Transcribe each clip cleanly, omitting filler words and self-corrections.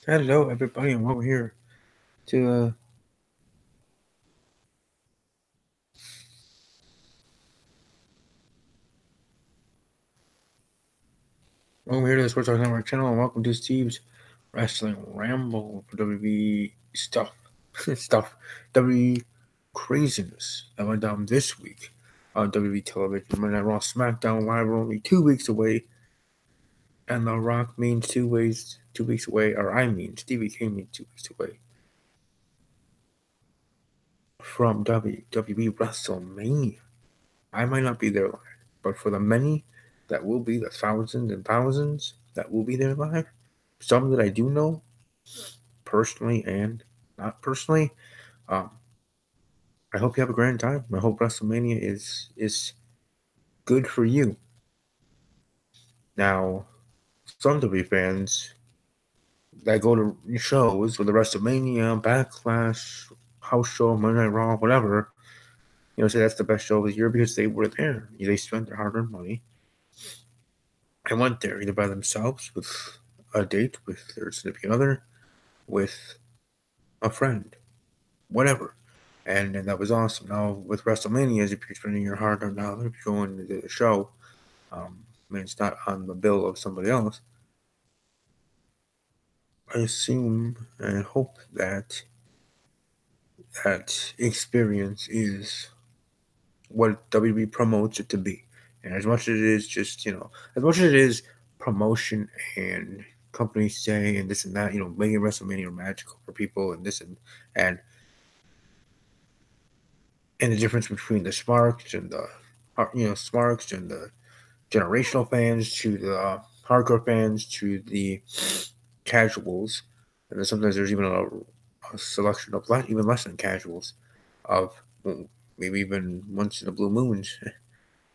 Hello, everybody, and welcome here to the Sports Talk Network channel, and welcome to Steve's Wrestling Ramble for WWE stuff, stuff, WWE craziness that went down this week on WWE television. Monday Night Raw, SmackDown Live are only 2 weeks away, and The Rock means 2 weeks away, or I mean Stevie K means 2 weeks away from WWE Wrestlemania. I might not be there live, but for the many that will be, the thousands and thousands that will be there live, some that I do know personally and not personally, um, I hope you have a grand time. I hope WrestleMania is good for you. Now, some WWE fans that go to shows with the WrestleMania, Backlash, House Show, Monday Night Raw, whatever, say that's the best show of the year because they were there. They spent their hard-earned money and went there either by themselves with a date, with their significant other, with a friend, whatever. And that was awesome. Now, with WrestleMania, if you're spending your hard-earned dollars going to the show, it's not on the bill of somebody else. I assume and hope that that experience is what WWE promotes it to be. And as much as it is just, as much as it is promotion and companies say and this and that, making WrestleMania magical for people and this and the difference between the Smarks and the Smarks and the generational fans to the hardcore fans to the casuals, and then sometimes there's even a selection of even less than casuals, of maybe even once in a blue moons,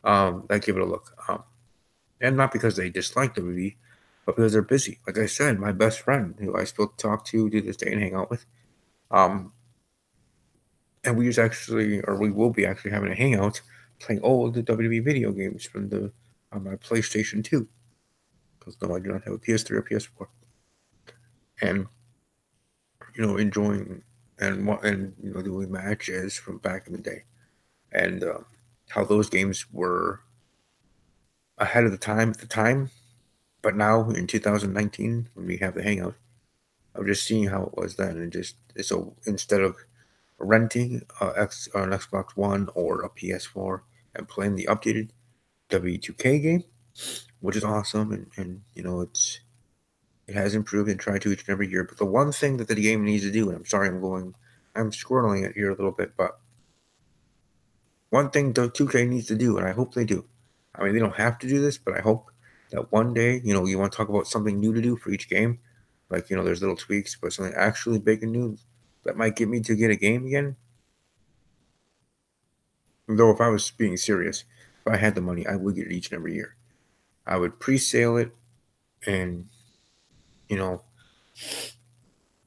that give it a look. And not because they dislike the movie, but because they're busy. Like I said, my best friend, who I still talk to this day and hang out with, and we will be actually having a hangout playing old WWE video games from on my PlayStation 2. Because no, I do not have a PS3 or PS4. And enjoying and doing matches from back in the day, and how those games were ahead of the time at the time. But now in 2019, when we have the hangout, I'm just seeing how it was then, and so instead of renting an Xbox One or a PS4 and playing the updated W2K game, which is awesome, and it has improved and tried to each and every year. But the one thing that the game needs to do, and I'm sorry, I'm squirreling it here a little bit, but one thing the 2K needs to do, and I hope they do. I mean, they don't have to do this, but I hope that one day, you want to talk about something new to do for each game. Like, there's little tweaks, but something actually big and new that might get me to get a game again. Though, if I was being serious, if I had the money, I would get it each and every year. I would pre-sale it, and,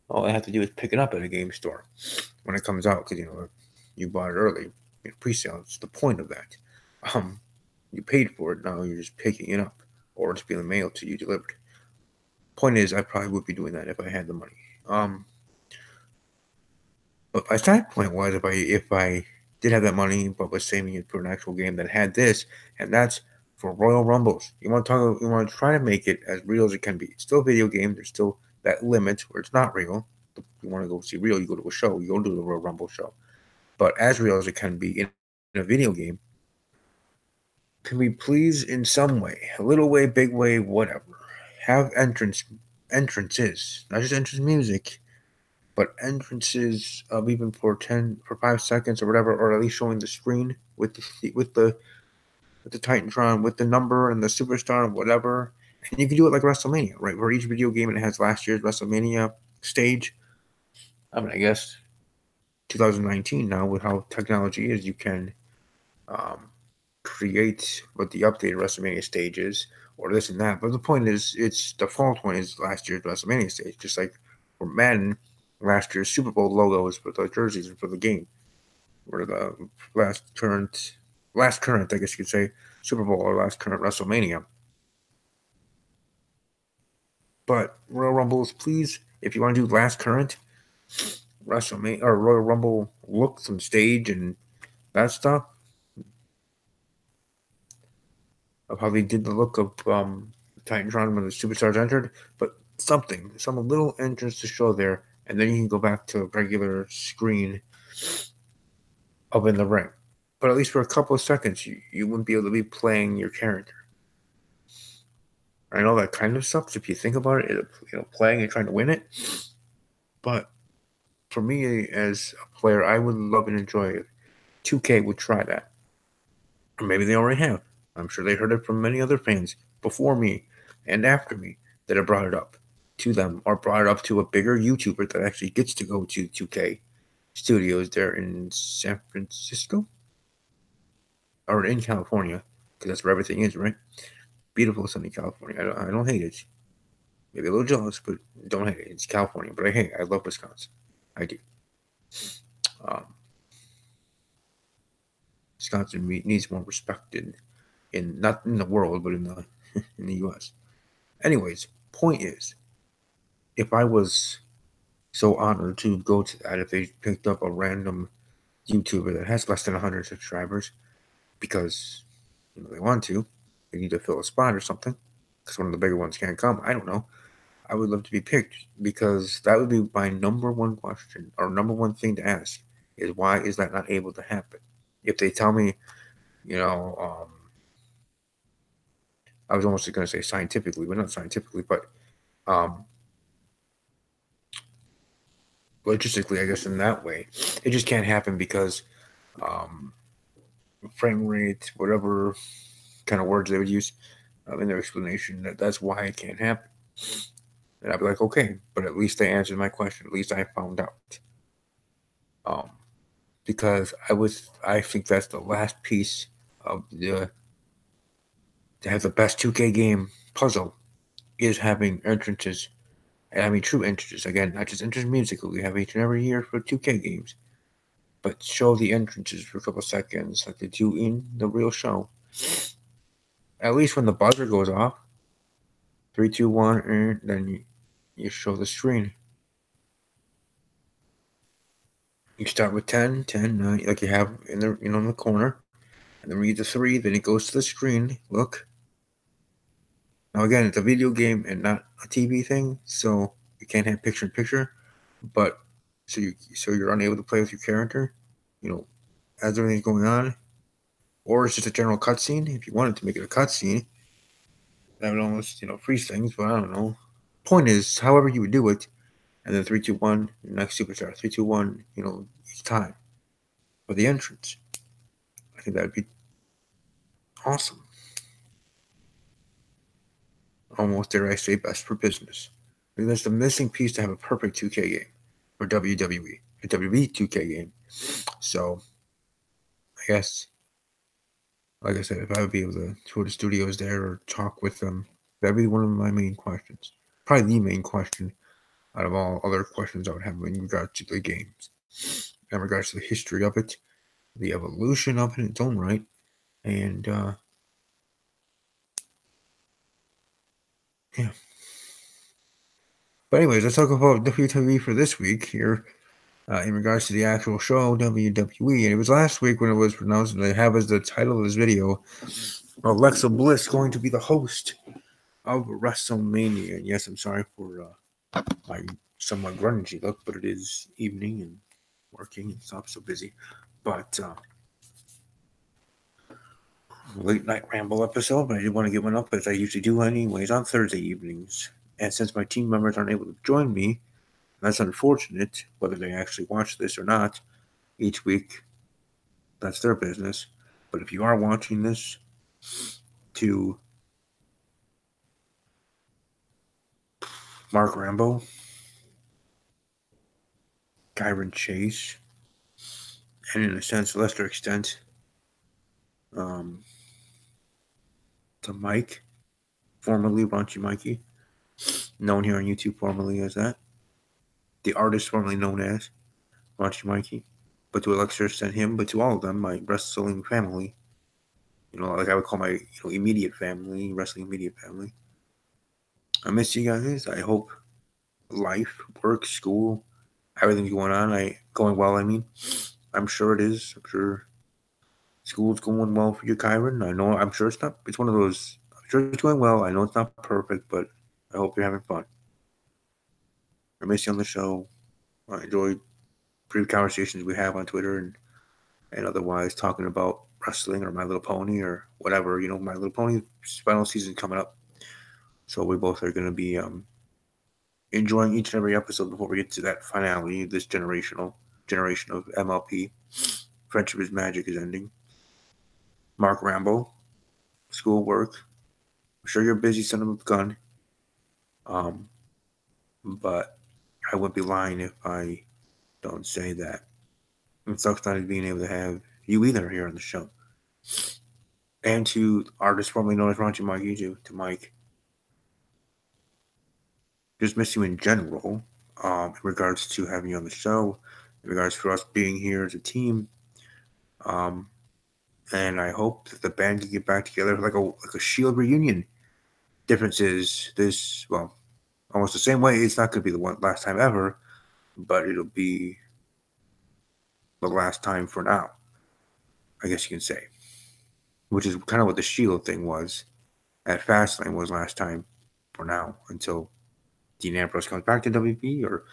all I have to do is pick it up at a game store when it comes out, because, you bought it early. Pre-sale, it's the point of that. You paid for it, now you're just picking it up, or it's being mailed to you delivered. Point is, I probably would be doing that if I had the money. But my side point was, if I did have that money, but was saving it for an actual game that had this, and that's for Royal Rumbles. You want to try to make it as real as it can be. It's still a video game. There's still that limit where it's not real. If you want to go see real, you go to a show. You go to the Royal Rumble show. But as real as it can be in a video game, can we please, in some way, a little way, big way, whatever, have entrances, not just entrance music, but entrances of even for 5 seconds or whatever, or at least showing the screen with the Titantron with the number and the superstar and whatever. And you can do it like WrestleMania, right? For each video game, it has last year's WrestleMania stage. I guess 2019 now, with how technology is, you can create what the updated WrestleMania stage is, or this and that. But the point is, its default one is last year's WrestleMania stage, just like for Madden, last year's Super Bowl logos for the jerseys and for the game, or the last current, I guess you could say, Super Bowl or last current WrestleMania. But Royal Rumbles, please If you want to do last current WrestleMania or Royal Rumble looks and stage and that stuff of how they did the look of Titantron when the superstars entered, but some little entrance to show there, and then you can go back to a regular screen up in the ring. But at least for a couple of seconds, you wouldn't be able to be playing your character. I know that kind of sucks if you think about it, playing and trying to win it. But for me as a player, I would love and enjoy it. 2K would try that. Or maybe they already have. I'm sure they heard it from many other fans before me and after me that have brought it up to them or brought it up to a bigger YouTuber that actually gets to go to 2K studios there in San Francisco or in California, because that's where everything is, right? Beautiful sunny California. I don't hate it. Maybe a little jealous, but don't hate it. It's California, but I love Wisconsin. I do. Um, Wisconsin needs more respect in not in the world, but in the in the U.S. Anyways, point is, if I was so honored to go to that, if they picked up a random YouTuber that has less than 100 subscribers, because they want to, they need to fill a spot or something, because one of the bigger ones can't come. I don't know. I would love to be picked because that would be my number one question or number one thing to ask is why is that not able to happen? If they tell me, I was almost going to say scientifically, but not scientifically, but logistically, I guess in that way, it just can't happen because frame rate, whatever kind of words they would use in their explanation, that's why it can't happen. And I'd be like, okay, but at least they answered my question. At least I found out. Because I think that's the last piece of to have the best 2K game puzzle is having entrances. And I mean true entrances. Again, not just entrance musically. We have each and every year for 2K games. But show the entrances for a couple seconds like they do in the real show. At least when the buzzer goes off, 3, 2, 1, and then you show the screen. You start with 10, 10, 9, like you have in the in the corner, and then read the 3. Then it goes to the screen. Look. Now again, it's a video game and not a TV thing, so you can't have picture in picture. But so you're unable to play with your character, as everything's going on, or it's just a general cutscene. If you wanted to make it a cutscene, that would almost freeze things. But I don't know. Point is, however you would do it, and then 3, 2, 1, next superstar. 3, 2, 1. Each time for the entrance. I think that'd be awesome. Almost dare I say best for business. I think that's the missing piece to have a perfect 2K game for WWE, a WWE 2K game. So, I guess, like I said, if I would be able to tour the studios there or talk with them, that'd be one of my main questions. Probably the main question out of all other questions I would have in regards to the games, in regards to the history of it, the evolution of it in its own right, and yeah. But anyways, let's talk about WWE for this week here. In regards to the actual show, WWE, and it was last week when it was announced, and they have as the title of this video, Alexa Bliss going to be the host of Wrestlemania. And yes, I'm sorry for my somewhat grungy look, but it is evening and working and stuff, so busy. But late night ramble episode, but I did want to get one up as I usually do anyways on Thursday evenings. And since my team members aren't able to join me, that's unfortunate, whether they actually watch this or not each week. That's their business. But if you are watching this to Mark Ramble, Kyron Chase, and in a sense, lesser extent, to Mike, formerly Raunchy Mikey, known here on YouTube formerly as that, the artist formerly known as Raunchy Mikey, but to a lesser extent him, but to all of them, my wrestling family, like I would call my immediate family, wrestling immediate family. I miss you guys. I hope life, work, school, everything's going well. I mean, I'm sure it is. I'm sure school's going well for you, Kyron. I'm sure it's not. It's one of those. I'm sure it's going well. I know it's not perfect, but I hope you're having fun. I miss you on the show. I enjoy brief conversations we have on Twitter and otherwise talking about wrestling or My Little Pony or whatever. My Little Pony final season coming up, so we both are going to be enjoying each and every episode before we get to that finale. This generation of MLP. Friendship is Magic is ending. Mark Ramble, school work. I'm sure you're busy, son of a gun. But I wouldn't be lying if I don't say that. It sucks not being able to have you either here on the show. And to artists formerly known as Raunchy Mikey, to Mike. Just miss you in general, in regards to having you on the show, in regards for us being here as a team. And I hope that the band can get back together like a Shield reunion. Difference is this, well, almost the same way. It's not going to be the last time ever, but it'll be the last time for now, I guess you can say. Which is kind of what the Shield thing was at Fastlane was last time for now, until Dean Ambrose comes back to WB or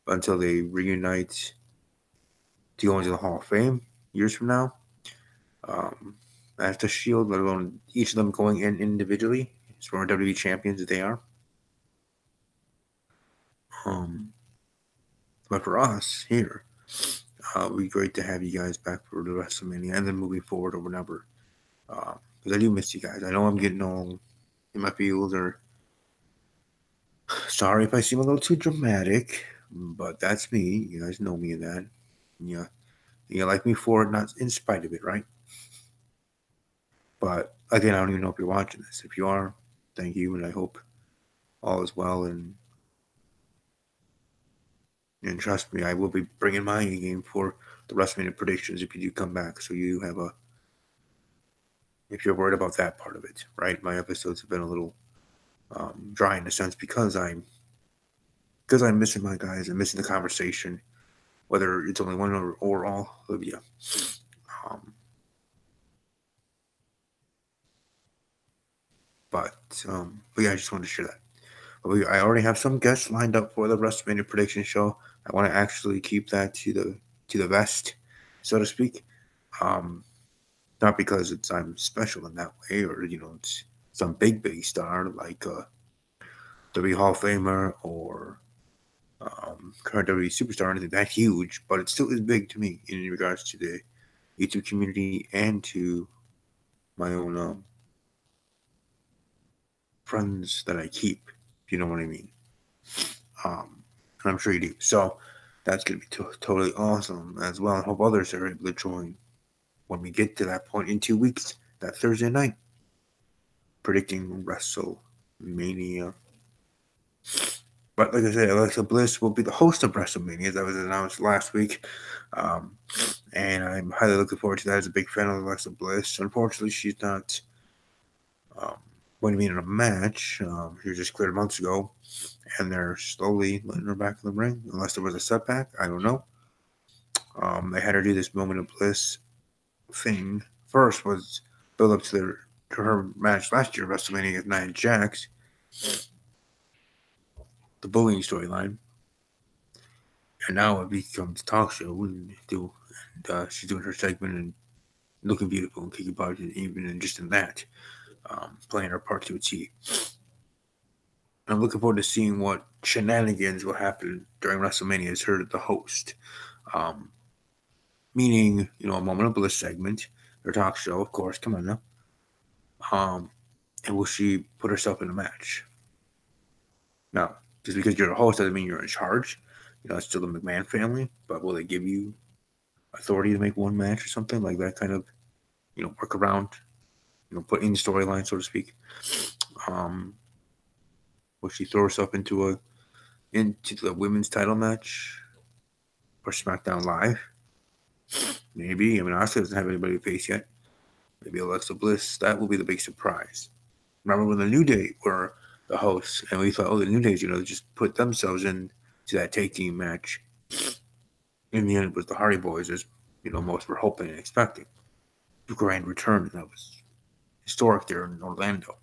until they reunite to go into the Hall of Fame years from now. As the Shield, let alone each of them going in individually, as former WWE champions that they are. But for us here, it'd be great to have you guys back for the Wrestlemania and then moving forward or whenever. Because I do miss you guys. I know I'm getting all in my feels, or sorry if I seem a little too dramatic, but that's me. You guys know me in that. Yeah, you like me for it, not in spite of it, right? But again, I don't even know if you're watching this. If you are, thank you, and I hope all is well. And trust me, I will be bringing my game for the WrestleMania predictions if you do come back. So you have if you're worried about that part of it, right? My episodes have been a little dry in a sense because I'm missing my guys and missing the conversation, whether it's only one or all of you. But yeah, I just wanted to share that. But I already have some guests lined up for the WrestleMania prediction show. I want to actually keep that to the vest, so to speak. Not because I'm special in that way, or it's some big star like WWE Hall of Famer or current WWE superstar, anything that huge, but it still is big to me in regards to the YouTube community and to my own friends that I keep, if you know what I mean. I'm sure you do. So that's going to be totally awesome as well. I hope others are able to join when we get to that point in 2 weeks, that Thursday night, predicting WrestleMania. But like I said, Alexa Bliss will be the host of WrestleMania. That was announced last week. And I'm highly looking forward to that. As a big fan of Alexa Bliss. Unfortunately, she's not going to be in a match. She was just cleared months ago. And they're slowly letting her back in the ring. Unless there was a setback. I don't know. They had her do this Moment of Bliss thing. First was build up to her match last year, WrestleMania against Nia Jax. The bullying storyline. And now it becomes a talk show. And she's doing her segment and looking beautiful and kicking butt, even just in that. Playing her part to a T. I'm looking forward to seeing what shenanigans will happen during WrestleMania as her the host. Meaning, a Moment of Bliss segment, her talk show, of course, come on now. And will she put herself in a match? Now, just because you're a host doesn't mean you're in charge. It's still the McMahon family, but will they give you authority to make one match or something like that kind of, work around, put in the storyline, so to speak? Will she throw herself into the women's title match or SmackDown Live? Maybe. I mean, Asuka doesn't have anybody to face yet. Maybe Alexa Bliss. That will be the big surprise. Remember when the New Day were the hosts, and we thought, oh, the New Day's just put themselves into that tag team match. In the end, it was the Hardy Boys, as most were hoping and expecting. The grand return that was historic there in Orlando.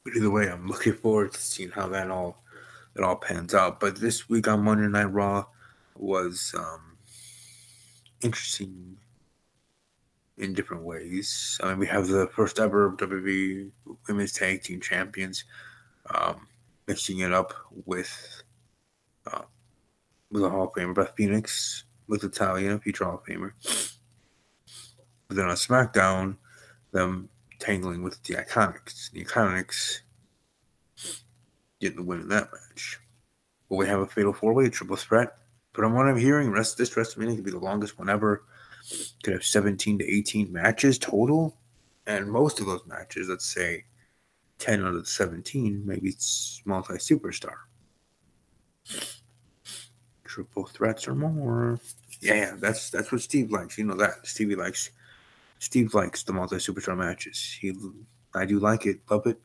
But either way, I'm looking forward to seeing how that all pans out. But this week on Monday Night Raw was interesting in different ways. I mean, we have the first ever WWE Women's Tag Team Champions, um, mixing it up with a Hall of Famer, Beth Phoenix, with Natalia, future Hall of Famer. But then on SmackDown, them tangling with the Iconics. The Iconics getting the win in that match. Will we have a fatal four-way triple threat? But on what I'm hearing, this WrestleMania could be the longest one ever. Could have 17 to 18 matches total. And most of those matches, let's say 10 out of the 17, maybe it's multi-superstar. Triple threats or more. Yeah, that's what Steve likes. You know that. Steve likes the multi-superstar matches. I do like it, love it,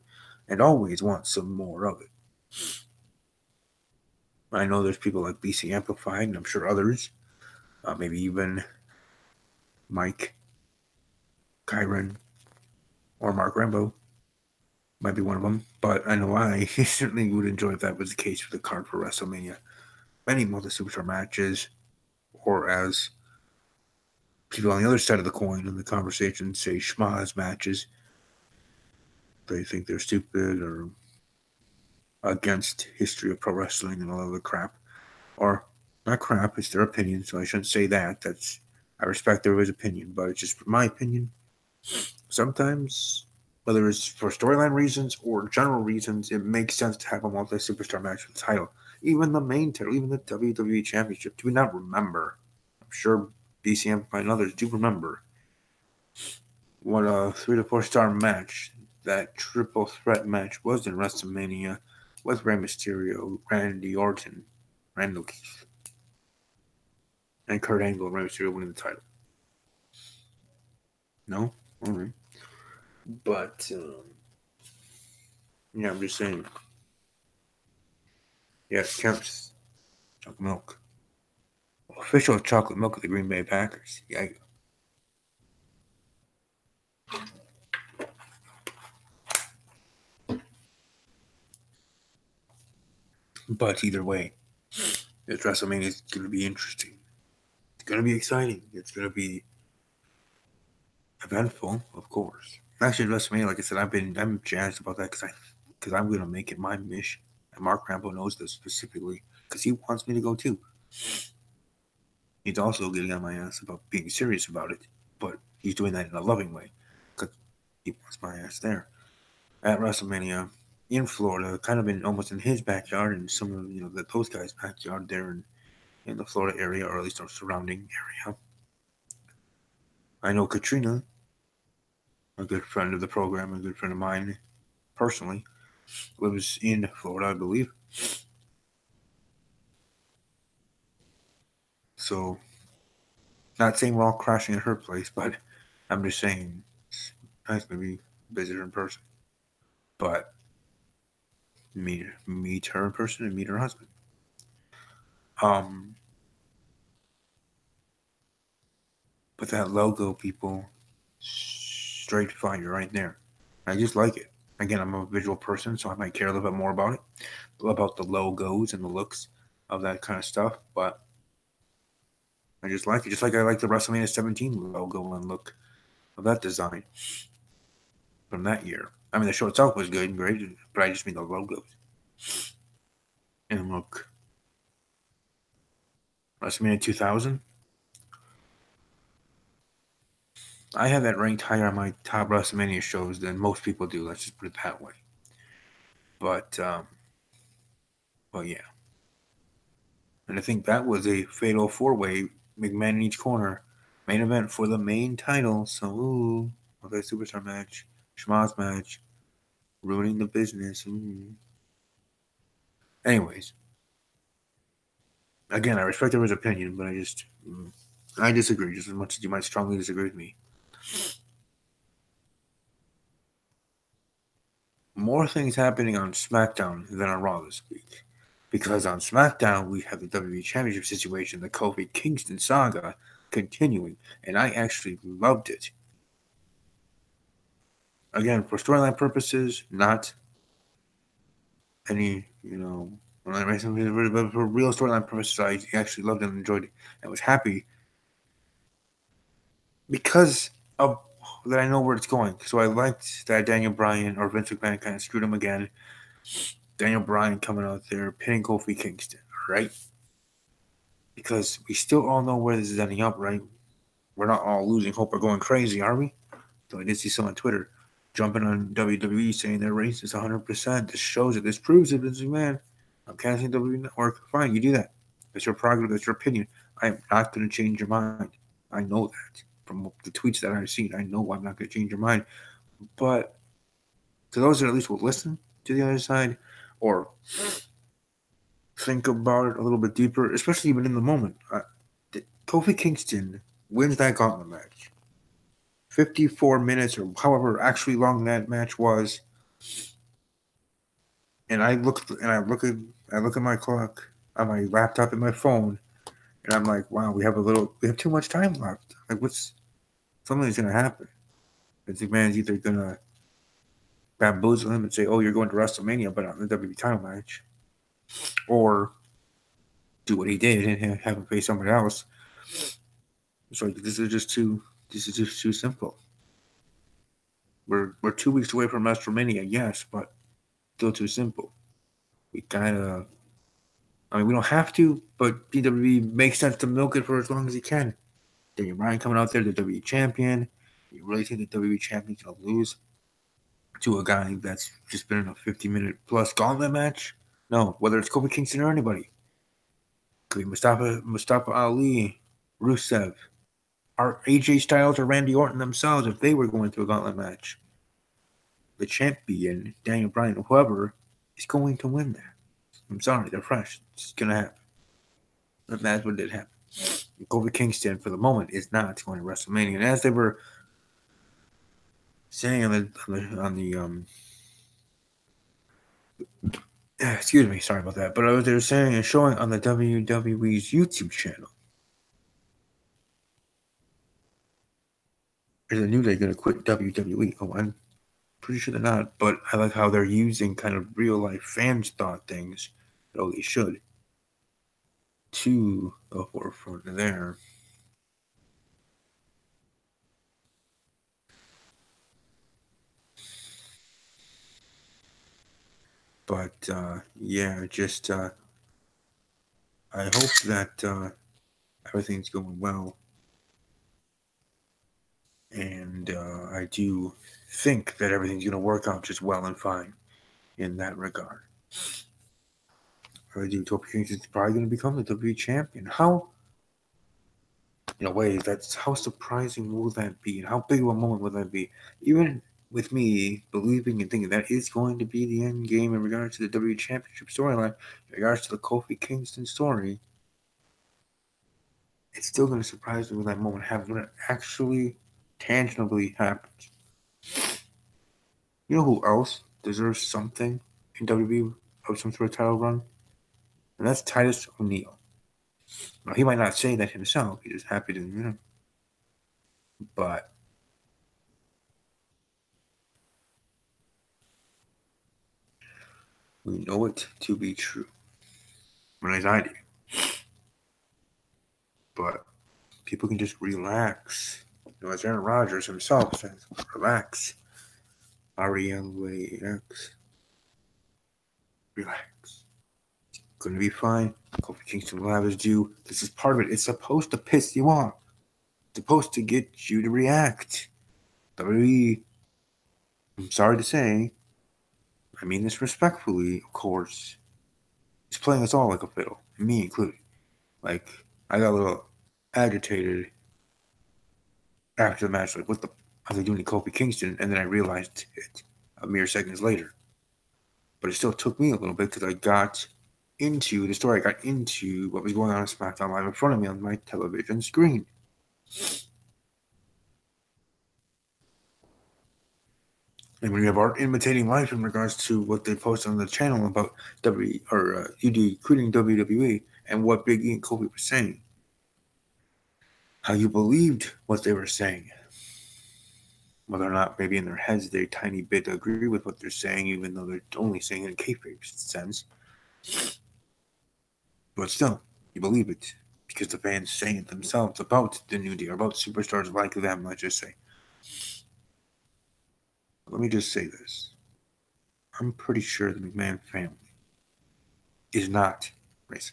and always want some more of it. I know there's people like BC Amplified, and I'm sure others, maybe even Mike, Kyron, or Mark Rambo might be one of them. But I know I certainly would enjoy if that was the case for the card for WrestleMania. Many multi-superstar matches, or as people on the other side of the coin in the conversation say, schmaz matches. They think they're stupid or against history of pro wrestling and all other crap. Or not crap, it's their opinion, so I shouldn't say that. I respect everybody's opinion, but it's just my opinion. Sometimes, whether it's for storyline reasons or general reasons, it makes sense to have a multi-superstar match for the title. Even the main title, even the WWE Championship. Do we not remember? I'm sure BCM and others do remember what a 3 to 4 star match that triple threat match was in WrestleMania with Rey Mysterio, Randy Orton, Randall Keith, and Kurt Angle and Rey Mysterio winning the title. No? Alright. But, yeah, I'm just saying. Yeah, it counts. Chocolate milk. Official chocolate milk of the Green Bay Packers. Yeah. But either way, this WrestleMania is going to be interesting. It's going to be exciting. It's going to be eventful, of course. Actually, WrestleMania, like I said, I'm jazzed about that because I'm going to make it my mission. And Mark Ramble knows this specifically because he wants me to go too. He's also getting on my ass about being serious about it, but he's doing that in a loving way because he wants my ass there at WrestleMania in Florida, kind of almost in his backyard and some of those guys' backyard there in the Florida area, or at least our surrounding area. I know Katrina, a good friend of the program, a good friend of mine personally, lives in Florida, I believe. So, not saying we're all crashing at her place, but I'm just saying it's nice to visit her in person. But meet her in person and meet her husband. But that logo, people, straight fire right there. I just like it. Again, I'm a visual person, so I might care a little bit more about it, about the logos and the looks of that kind of stuff. But I just like it, just like I like the WrestleMania 17 logo and look of that design from that year. I mean, the show itself was good and great, but I just mean the logos. And look, WrestleMania 2000. I have that ranked higher on my top WrestleMania shows than most people do. Let's just put it that way. But yeah. And I think that was a fatal four-way, McMahon in each corner, main event for the main title. So, okay, superstar match, schmaz match, ruining the business. Anyways, again, I respect everyone's opinion, but I disagree just as much as you might strongly disagree with me. more things happening on SmackDown than on Raw this week. Because on SmackDown, we have the WWE Championship situation, the Kofi Kingston saga continuing, and I actually loved it. Again, for storyline purposes, not any, for real storyline purposes, I actually loved it and enjoyed it. I was happy because of that I know where it's going. So I liked that Daniel Bryan or Vince McMahon kind of screwed him again. Daniel Bryan coming out there pinning Kofi Kingston, right? Because we still all know where this is ending up, right? We're not all losing hope or going crazy, are we? So I did see someone on Twitter jumping on WWE saying they're racist 100%. This shows it. This proves it. Vince McMahon, I'm canceling WWE Network. Fine, you do that. That's your prerogative. That's your opinion. I am not going to change your mind. I know that from the tweets that I've seen. I know I'm not going to change your mind. But to those that at least will listen to the other side or think about it a little bit deeper, especially even in the moment, Kofi Kingston wins that gauntlet match. 54 minutes or however actually long that match was. And I look at my clock on my laptop and my phone, and I'm like, wow, we have too much time left. Like, something's gonna happen. Vince McMahon's either gonna bamboozle him and say, oh, you're going to WrestleMania, but not in the WWE title match, or do what he did and have him face somebody else. It's like this is just too simple. We're 2 weeks away from WrestleMania, yes, but still too simple. We gotta. I mean, we don't have to, but WWE makes sense to milk it for as long as you can. Daniel Bryan coming out there, the WWE champion. You really think the WWE champion's gonna lose to a guy that's just been in a 50-minute plus gauntlet match? No, whether it's Kofi Kingston or anybody. Could be Mustafa Ali, Rusev, or AJ Styles or Randy Orton themselves if they were going through a gauntlet match. The champion, Daniel Bryan, whoever, is going to win that. I'm sorry, they're fresh. It's gonna happen. And that's what did happen. Kofi Kingston, for the moment, is not going to WrestleMania. And as they were saying on the excuse me, sorry about that. But as they were saying and showing on the WWE's YouTube channel, there's a new day going to quit WWE. Oh, I'm pretty sure they're not. But I like how they're using kind of real life fans thought things. Oh, they should. To the forefront there. But yeah, just I hope that everything's going well, and I do think that everything's going to work out just well and fine in that regard. I do. Kofi Kingston's probably going to become the WWE champion. How, in a way, how surprising will that be, and how big of a moment will that be? Even with me believing and thinking that is going to be the end game in regards to the WWE Championship storyline, in regards to the Kofi Kingston story, it's still going to surprise me when that moment happens, when it actually tangibly happens. You know who else deserves something in WWE of some sort of title run? And that's Titus O'Neil. Now, he might not say that himself. He's just happy to, But we know it to be true. When I do. But people can just relax. As Aaron Rodgers himself says, relax. RELAX. Relax. It's going to be fine. Kofi Kingston will have his due. This is part of it. It's supposed to piss you off. It's supposed to get you to react. WWE, I'm sorry to say, I mean this respectfully, of course, is playing us all like a fiddle, me included. Like, I got a little agitated after the match, like, what the are they doing to Kofi Kingston? And then I realized it a mere seconds later. But it still took me a little bit because I got into the story. I got into what was going on SmackDown Live in front of me on my television screen. And when you have art imitating life in regards to what they post on the channel about UD quitting WWE and what Big E and Kobe were saying, how you believed what they were saying, whether or not maybe in their heads they tiny bit agree with what they're saying, even though they're only saying it in kayfabe sense. But still, you believe it because the fans say it themselves about the New Day or about superstars like them. Let's just say. Let me just say this: I'm pretty sure the McMahon family is not racist,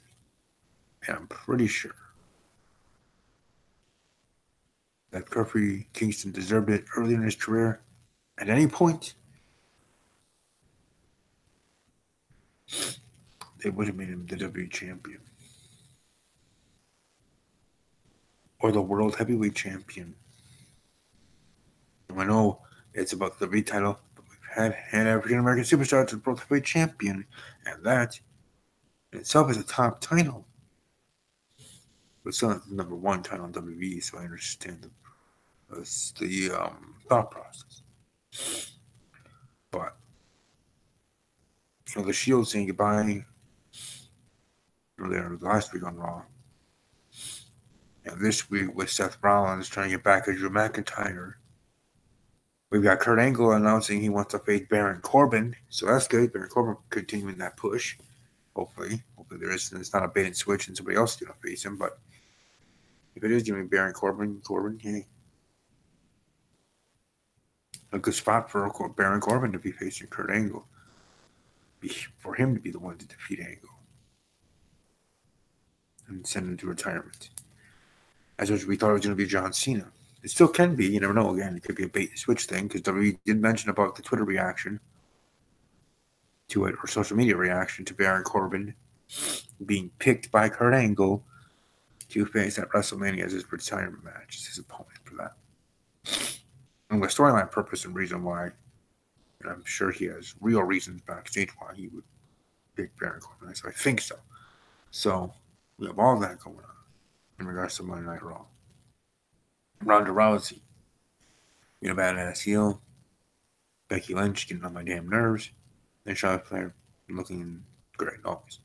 and I'm pretty sure that Kofi Kingston deserved it early in his career. At any point, they would have made him the WWE champion or the world heavyweight champion. I know it's about the WWE title, but we've had African American superstars as world heavyweight champion, and that in itself is a top title. But still not the number one title on WWE, so I understand the thought process. But the Shield saying goodbye earlier last week on Raw. And this week with Seth Rollins trying to get back at Drew McIntyre. We've got Kurt Angle announcing he wants to face Baron Corbin, so that's good. Baron Corbin continuing that push. Hopefully it's not a bait and switch and somebody else is going to face him. But if it is going to be Baron Corbin, hey, a good spot for Baron Corbin to be facing Kurt Angle. For him to be the one to defeat Angle and send him to retirement. As much as we thought it was going to be John Cena. It still can be. You never know. Again, it could be a bait and switch thing because WWE did mention about the Twitter reaction to it or social media reaction to Baron Corbin being picked by Kurt Angle to face at WrestleMania as his retirement match, as his opponent for that. And the storyline purpose and reason why, and I'm sure he has real reasons backstage why he would pick Baron Corbin. So I think so. So we have all that going on in regards to Monday Night Raw. Ronda Rousey, being a badass heel. Becky Lynch getting on my damn nerves. And Charlotte Flair looking great always.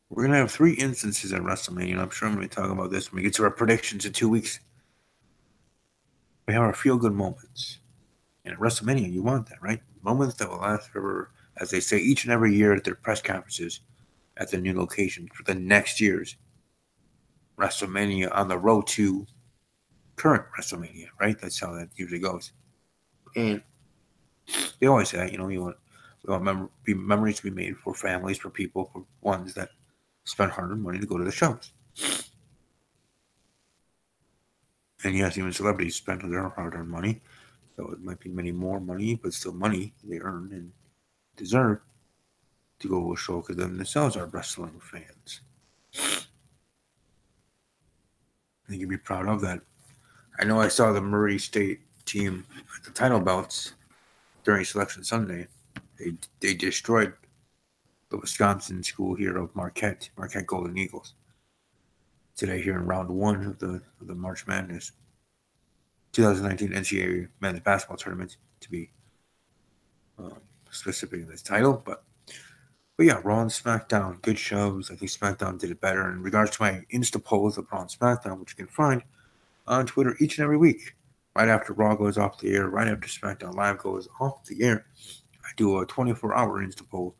We're going to have 3 instances at WrestleMania, and I'm sure I'm going to talk about this when we get to our predictions in 2 weeks. We have our feel-good moments. And at WrestleMania, you want that, right? Moments that will last forever, as they say each and every year at their press conferences at the new location for the next year's WrestleMania on the road to current WrestleMania, right? That's how that usually goes. And they always say, we want memories to be made for families, for people, for ones that spend hard-earned money to go to the shows. And yes, even celebrities spend their hard-earned money. So it might be many more money, but still money they earn and deserve to go to a show because them themselves are wrestling fans. And you can be proud of that. I know I saw the Murray State team at the title belts during Selection Sunday. They destroyed the Wisconsin school here of Marquette Golden Eagles today here in round 1 of the March Madness 2019 NCAA men's basketball tournament, to be specific in this title. But yeah, Raw and SmackDown, good shows. I think SmackDown did it better. In regards to my Insta polls of Raw and SmackDown, which you can find on Twitter each and every week, right after Raw goes off the air, right after SmackDown Live goes off the air, I do a 24-hour Insta poll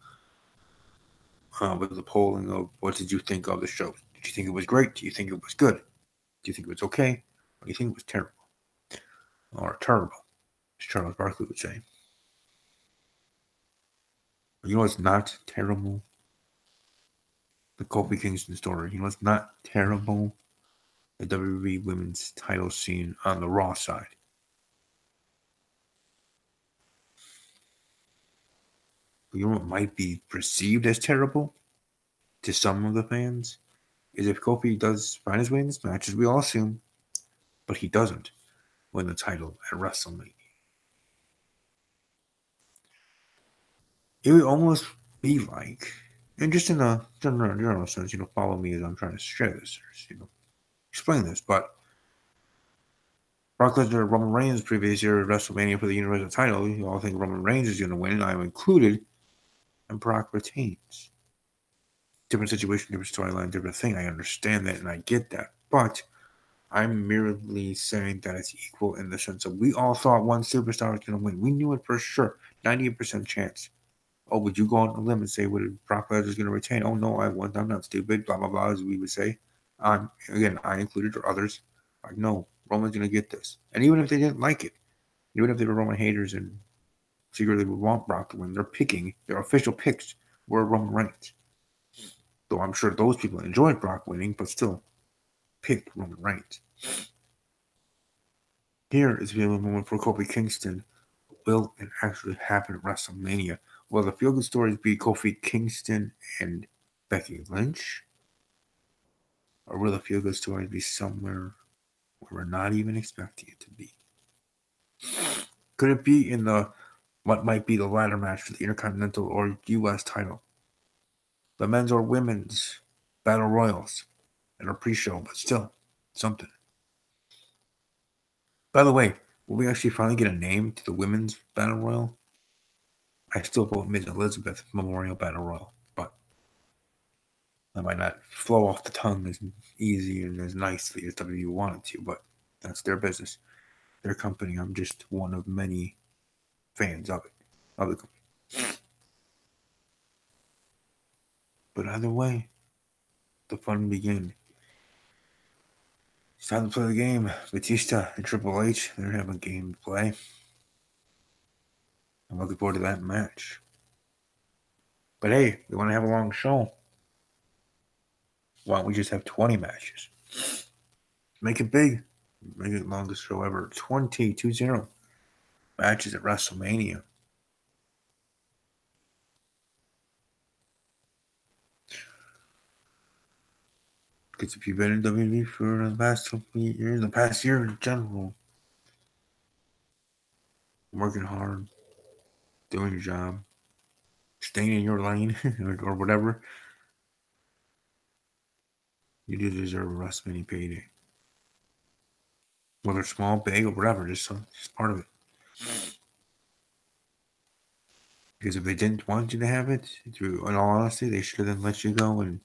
with the polling of what did you think of the show? Did you think it was great? Do you think it was good? Do you think it was okay? Or do you think it was terrible? Or terrible, as Charles Barkley would say. You know what's not terrible? The Kofi Kingston story. You know what's not terrible? The WWE Women's title scene on the Raw side. But you know what might be perceived as terrible to some of the fans? Is if Kofi does find his way in this match, as we all assume, but he doesn't win the title at WrestleMania. It would almost be like, and just in a general sense, follow me as I'm trying to share this, explain this, but Brock Lesnar, Roman Reigns previous year at WrestleMania for the Universal title. You all think Roman Reigns is going to win. I'm included, and Brock retains. Different situation, different storyline, different thing. I understand that and I get that. But I'm merely saying that it's equal in the sense of we all thought one superstar was going to win. We knew it for sure. 98% chance. Oh, would you go on a limb and say, what Brock Lesnar is going to retain? Oh, no, I'm not stupid. Blah, blah, blah, as we would say. Again, I included or others. Like, no, Roman's going to get this. And even if they didn't like it, even if they were Roman haters and secretly would want Brock to win, they're picking, their official picks were Roman Reigns. Though I'm sure those people enjoyed Brock winning, but still picked Roman Reigns. Here is the moment for Kofi Kingston. Will it actually happen at WrestleMania? Will the feel-good stories be Kofi Kingston and Becky Lynch? Or will the feel-good stories be somewhere where we're not even expecting it to be? Could it be in the what might be the ladder match for the Intercontinental or U.S. title? The men's or women's battle royals and a pre-show, but still something. By the way, will we actually finally get a name to the women's battle royal? I still vote Miss Elizabeth Memorial Battle Royal, but that might not flow off the tongue as easy and as nicely as WWE wanted to, but that's their business, their company. I'm just one of many fans of it, of the company. But either way, the fun begins. It's time to play the game. Batista and Triple H, they're having a game to play. I'm looking forward to that match. But hey, we want to have a long show. Why don't we just have 20 matches? Make it big. Make it the longest show ever. 20 matches at WrestleMania. Because if you've been in WWE for the past couple years, the past year in general, working hard, doing your job, staying in your lane, or whatever, you do deserve a WrestleMania payday. Whether small, big, or whatever, just part of it. Because if they didn't want you to have it, in all honesty, they should have then let you go and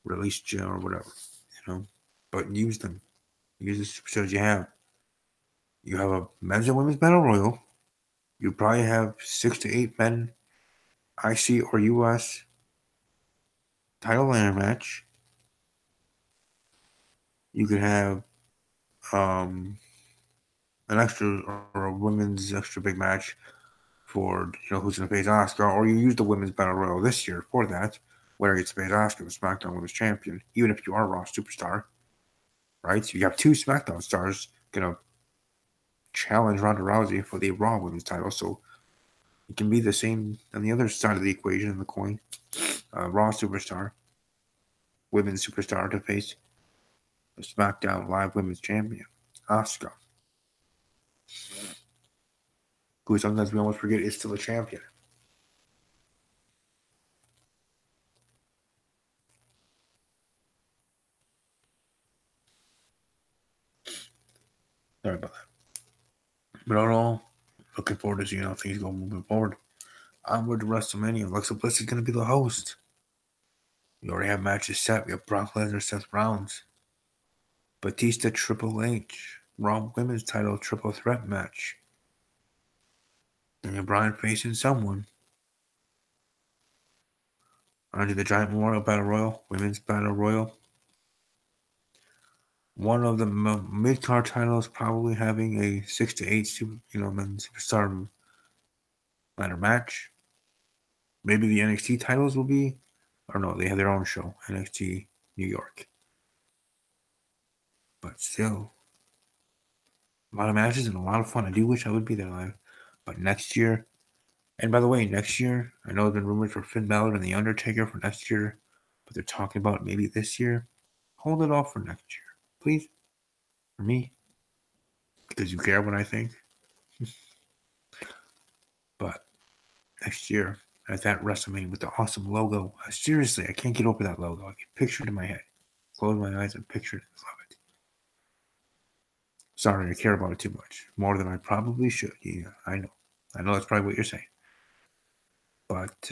released you or whatever, you know. But use them. Use the superstars you have. You have a men's and women's battle royal. You probably have 6 to 8 men IC or US title ladder match. You could have an extra or a women's extra big match for who's going to face Asuka, or you use the women's battle royal this year for that, where it's face Asuka, the SmackDown Women's Champion, even if you are a Raw superstar, right? So you have 2 SmackDown stars gonna challenge Ronda Rousey for the Raw Women's title, so it can be the same on the other side of the equation in the coin. Raw superstar, women's superstar to face the SmackDown Live Women's Champion, Asuka, who sometimes we almost forget is still a champion. Sorry about that. But overall, looking forward to seeing how things go moving forward. Onward to WrestleMania. Alexa Bliss is going to be the host. We already have matches set. We have Brock Lesnar, Seth Rollins, Batista, Triple H, Raw Women's title triple threat match. Daniel Bryan facing someone. Under the Giant Memorial Battle Royal, Women's Battle Royal. One of the mid-card titles probably having a 6 to 8 men's superstar ladder match. Maybe the NXT titles will be, or no, they have their own show, NXT New York. But still, a lot of matches and a lot of fun. I do wish I would be there live. But next year, and by the way, next year, I know there's been rumors for Finn Balor and The Undertaker for next year, but they're talking about maybe this year. Hold it off for next year, please. For me, because you care what I think. But next year, at that WrestleMania with the awesome logo, seriously, I can't get over that logo. I can picture it in my head. Close my eyes and picture it and love it. Sorry, I care about it too much. More than I probably should. Yeah, I know. I know that's probably what you're saying. But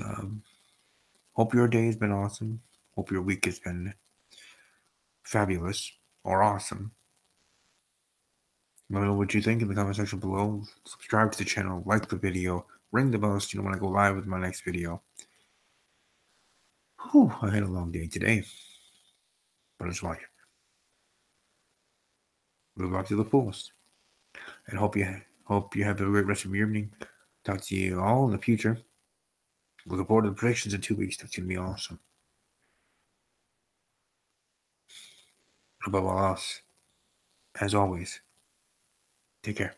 hope your day has been awesome. Hope your week has been fabulous or awesome. Let me know what you think in the comment section below. Subscribe to the channel, like the video, ring the bell so you know when I go live with my next video. Whew, I had a long day today, but it's life. Live life to the fullest, and hope you have a great rest of your evening. Talk to you all in the future. Looking forward to the predictions in 2 weeks. That's gonna be awesome. Above all else, as always, take care.